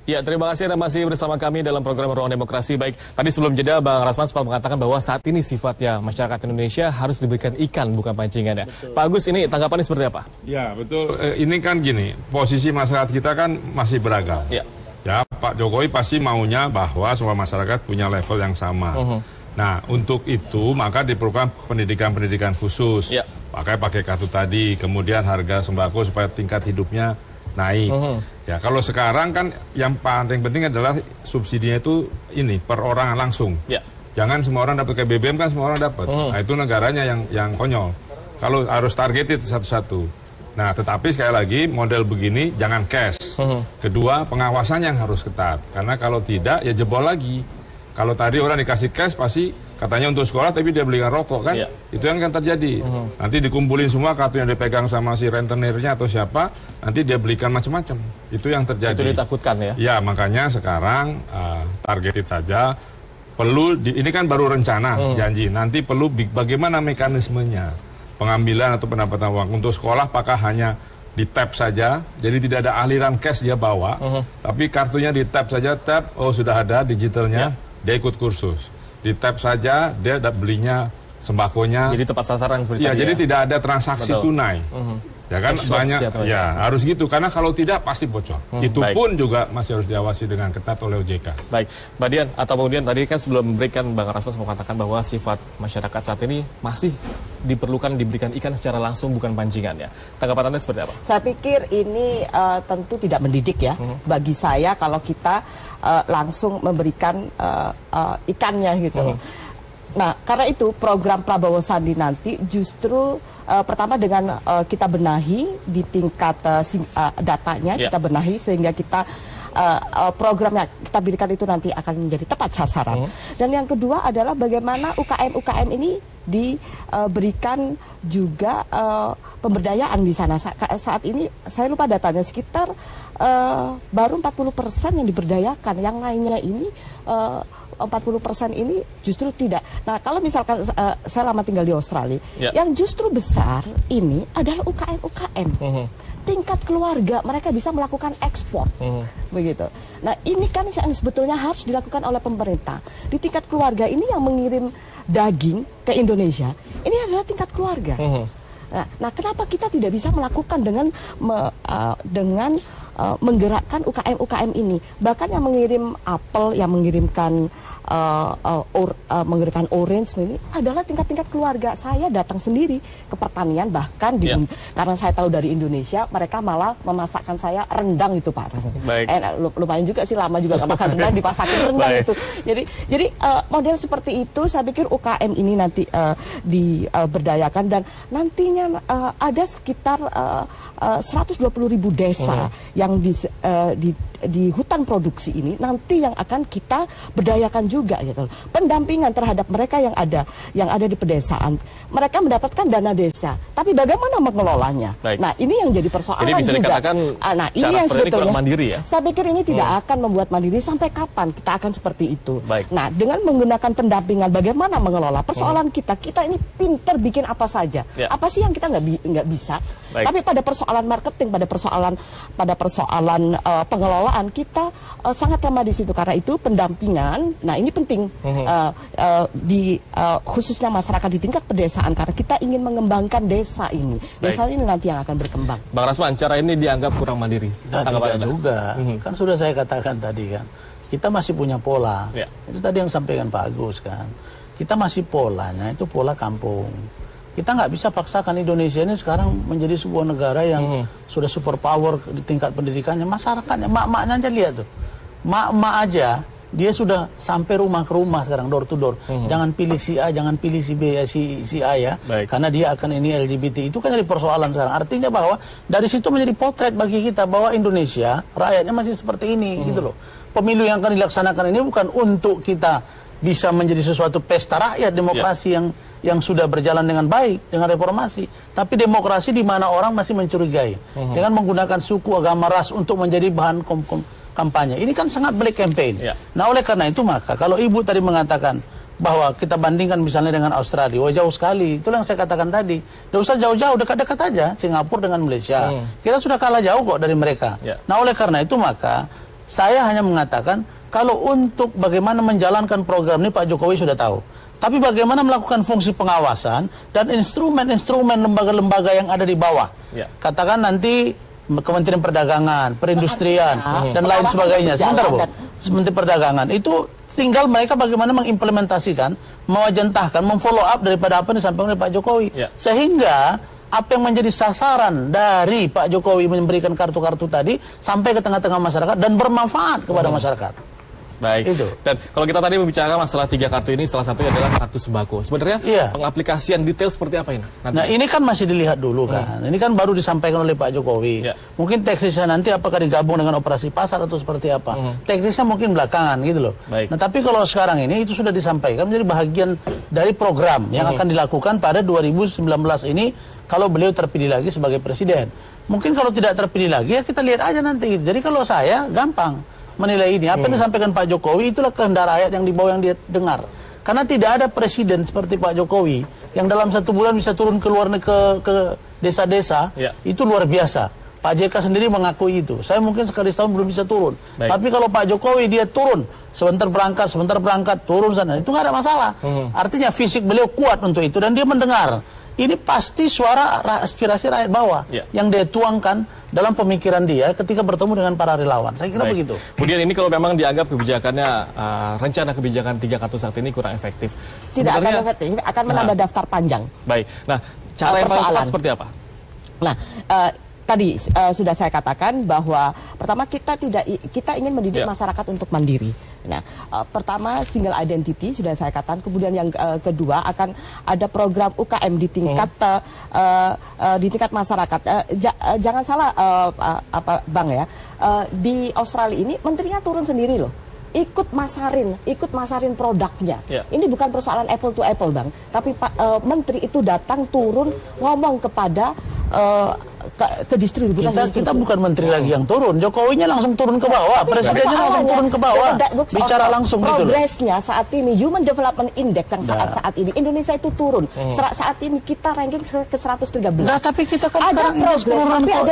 Ya, terima kasih Anda masih bersama kami dalam program Ruang Demokrasi. Baik, tadi sebelum jeda Bang Rasman sempat mengatakan bahwa saat ini sifatnya masyarakat Indonesia harus diberikan ikan, bukan pancingan ya. Pak Agus, ini tanggapannya seperti apa? Ya, betul. Ini kan gini, posisi masyarakat kita kan masih beragam. Ya, Pak Jokowi pasti maunya bahwa semua masyarakat punya level yang sama. Nah, untuk itu maka diperlukan pendidikan-pendidikan khusus. Pakai kartu tadi, kemudian harga sembako supaya tingkat hidupnya naik. Ya, kalau sekarang kan yang paling penting adalah subsidinya itu ini per orang langsung. Jangan semua orang dapat, kayak BBM kan semua orang dapat. Nah, itu negaranya yang konyol. Kalau harus targeted satu-satu. Nah, tetapi sekali lagi model begini jangan cash. Kedua, pengawasan yang harus ketat. Karena kalau tidak ya jebol lagi. Kalau tadi orang dikasih cash pasti katanya untuk sekolah tapi dia belikan rokok kan, itu yang akan terjadi. Nanti dikumpulin semua kartu yang dipegang sama si rentenirnya atau siapa, nanti dia belikan macam-macam. Itu yang terjadi. Itu ditakutkan ya? Ya, makanya sekarang targeted saja. Perlu, ini kan baru rencana, janji. Nanti perlu bagaimana mekanismenya, pengambilan atau pendapatan uang. Untuk sekolah apakah hanya di tap saja, jadi tidak ada aliran cash dia bawa, tapi kartunya di tap saja, oh sudah ada digitalnya, dia ikut kursus. Di tap saja, dia belinya sembakonya. Jadi tepat sasaran seperti ya, jadi tidak ada transaksi tunai. Ya kan banyak, ya harus gitu. Karena kalau tidak pasti bocor. Itu pun juga masih harus diawasi dengan ketat oleh OJK. Baik, Mbak Dian, atau kemudian tadi kan sebelum memberikan Bang Rasman mengatakan bahwa sifat masyarakat saat ini masih diperlukan diberikan ikan secara langsung bukan pancingan ya. Tanggapan Anda seperti apa? Saya pikir ini tentu tidak mendidik ya. Bagi saya kalau kita langsung memberikan ikannya gitu. Nah, karena itu program Prabowo Sandi nanti justru pertama dengan kita benahi di tingkat datanya, kita benahi sehingga kita program yang kita berikan itu nanti akan menjadi tepat sasaran. Dan yang kedua adalah bagaimana UKM ini diberikan juga pemberdayaan di sana. Saat ini saya lupa datanya, sekitar baru 40% yang diberdayakan, yang lainnya ini 40% ini justru tidak. Nah, kalau misalkan saya lama tinggal di Australia, yang justru besar ini adalah UKM. Tingkat keluarga mereka bisa melakukan ekspor, begitu. Nah, ini kan yang sebetulnya harus dilakukan oleh pemerintah. Di tingkat keluarga ini yang mengirim daging ke Indonesia, ini adalah tingkat keluarga. Nah, kenapa kita tidak bisa melakukan dengan menggerakkan UKM ini? Bahkan yang mengirim apel, yang mengirimkan mengirimkan orange ini adalah tingkat-tingkat keluarga. Saya datang sendiri ke pertanian, bahkan karena saya tahu dari Indonesia, mereka malah memasakkan saya rendang itu Pak. Lumayan juga sih, lama juga gak makan rendang, dipasakin rendang itu. Jadi model seperti itu saya pikir UKM ini nanti diberdayakan, dan nantinya ada sekitar 120.000 desa yang di hutan produksi ini nanti yang akan kita berdayakan juga gitu. Pendampingan terhadap mereka yang ada di pedesaan. Mereka mendapatkan dana desa, tapi bagaimana mengelolanya? Nah, ini yang jadi persoalan. Jadi bisa juga dikatakan nah, ini yang sebetulnya mandiri ya. Saya pikir ini tidak akan membuat mandiri. Sampai kapan kita akan seperti itu? Nah, dengan menggunakan pendampingan, bagaimana mengelola persoalan kita ini pinter bikin apa saja. Apa sih yang kita nggak bisa? Tapi pada persoalan marketing, pada persoalan pengelolaan kita sangat lemah di situ. Karena itu pendampingan, nah ini penting khususnya masyarakat di tingkat pedesaan, karena kita ingin mengembangkan desa ini. Desa ini nanti yang akan berkembang. Bang Rasman, cara ini dianggap kurang mandiri? Tidak juga. Kan sudah saya katakan tadi kan, kita masih punya pola. Itu tadi yang sampaikan Pak Agus kan. Kita masih polanya itu pola kampung. Kita nggak bisa paksakan Indonesia ini sekarang menjadi sebuah negara yang sudah super power di tingkat pendidikannya. Masyarakatnya, mak-maknya aja lihat tuh. Mak-mak aja, dia sudah sampai rumah ke rumah sekarang, door to door. Jangan pilih si A, jangan pilih si B, si A ya. Karena dia akan ini LGBT. Itu kan jadi persoalan sekarang. Artinya bahwa dari situ menjadi potret bagi kita bahwa Indonesia, rakyatnya masih seperti ini gitu loh. Pemilu yang akan dilaksanakan ini bukan untuk kita bisa menjadi sesuatu pesta rakyat, demokrasi yang sudah berjalan dengan baik, dengan reformasi. Tapi demokrasi di mana orang masih mencurigai. Dengan menggunakan suku, agama, ras untuk menjadi bahan kampanye. Ini kan sangat black campaign. Nah, oleh karena itu maka, kalau Ibu tadi mengatakan bahwa kita bandingkan misalnya dengan Australia, jauh sekali. Itulah yang saya katakan tadi. Tidak usah jauh-jauh, dekat-dekat aja. Singapura dengan Malaysia. Kita sudah kalah jauh kok dari mereka. Nah, oleh karena itu maka, Saya hanya mengatakan kalau untuk bagaimana menjalankan program ini Pak Jokowi sudah tahu. Tapi bagaimana melakukan fungsi pengawasan dan instrumen-instrumen lembaga-lembaga yang ada di bawah. Katakan nanti Kementerian Perdagangan, Perindustrian, dan lain sebagainya. Sebentar Bu, Menteri Perdagangan itu tinggal mereka bagaimana mengimplementasikan, mewajentahkan, memfollow up daripada apa yang disampaikan oleh Pak Jokowi. Sehingga apa yang menjadi sasaran dari Pak Jokowi memberikan kartu-kartu tadi sampai ke tengah-tengah masyarakat dan bermanfaat kepada masyarakat. Baik. Itu. Dan kalau kita tadi membicarakan masalah 3 kartu ini, salah satunya adalah kartu sembako. Sebenarnya pengaplikasian detail seperti apa ini? Nanti? Nah ini kan masih dilihat dulu kan. Ini kan baru disampaikan oleh Pak Jokowi. Mungkin teknisnya nanti apakah digabung dengan operasi pasar atau seperti apa. Teknisnya mungkin belakangan gitu loh. Nah tapi kalau sekarang ini itu sudah disampaikan menjadi bahagian dari program yang akan dilakukan pada 2019 ini kalau beliau terpilih lagi sebagai presiden. Mungkin kalau tidak terpilih lagi ya kita lihat aja nanti. Jadi kalau saya gampang menilai ini. Apa yang disampaikan Pak Jokowi itulah kehendak rakyat yang di bawah yang dia dengar. Karena tidak ada presiden seperti Pak Jokowi yang dalam 1 bulan bisa turun ke luar ke desa-desa. Itu luar biasa. Pak JK sendiri mengakui itu. Saya mungkin sekali setahun belum bisa turun. Tapi kalau Pak Jokowi dia turun, sebentar berangkat, turun sana, itu nggak ada masalah. Artinya fisik beliau kuat untuk itu dan dia mendengar. Ini pasti suara aspirasi rakyat bawah yang dia tuangkan dalam pemikiran dia ketika bertemu dengan para relawan. Saya kira begitu. Kemudian ini kalau memang dianggap kebijakannya, rencana kebijakan 3 kartu saat ini kurang efektif. Tidak akan efektif, akan menambah daftar panjang. Baik. Nah, cara yang paling tepat seperti apa? Nah, tadi sudah saya katakan bahwa pertama kita ingin mendidik masyarakat untuk mandiri. Nah, pertama single identity sudah saya katakan, kemudian yang kedua akan ada program UKM di tingkat masyarakat. Jangan salah Bang ya, di Australia ini menterinya turun sendiri loh. Ikut masarin produknya. Ini bukan persoalan apple to apple Bang, tapi Pak Menteri itu datang turun ngomong kepada ke distribusi. Kita bukan menteri lagi yang turun, Jokowinya langsung turun ke bawah, presidennya langsung turun ke bawah, bicara langsung gitu loh. Progresnya saat ini, Human Development Index yang saat ini Indonesia itu turun. Saat ini kita ranking ke 113. Nah, tapi kita kan sekarang ini penurunan kok.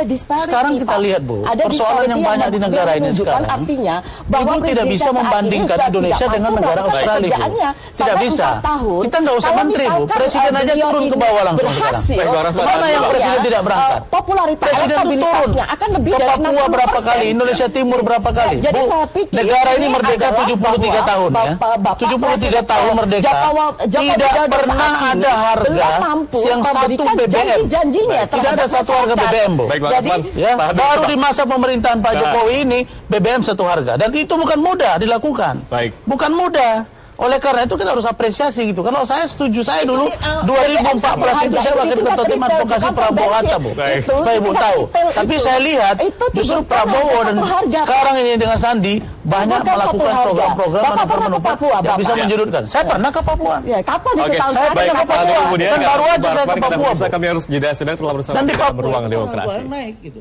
Sekarang kita lihat Bu, persoalan yang banyak di negara ini sekarang. Artinya bahwa Ibu tidak bisa membandingkan Indonesia dengan negara Australia. Tidak bisa. Kita nggak usah menteri Bu, presiden aja turun ke bawah langsung sekarang. Mana yang presiden tidak berangkat? Presiden itu turun akan lebih ke Papua berapa kali, Indonesia Timur berapa kali. Bu, negara ini merdeka 73 tahun ya. 73 tahun merdeka. Tidak pernah ada harga yang satu BBM. Tidak ada satu harga BBM, Bu. Baru di masa pemerintahan Pak Jokowi ini BBM satu harga. Dan itu bukan mudah dilakukan. Bukan mudah. Oleh karena itu kita harus apresiasi gitu. Kalau saya setuju, saya dulu 2014 itu saya wakil ketua tim advokasi Prabowo Hatta, Bu. Supaya Ibu tahu. Tapi saya lihat justru Prabowo dan sekarang ini dengan Sandi banyak melakukan program-program manuver-manuver yang bisa menjurutkan. Saya pernah ke Papua. Kapan itu tahun saya pernah ke Papua. Dan baru aja saya ke Papua. Kami harus jeda sedang telah bersama dan di Papua Beruang Demokrasi. Naik gitu.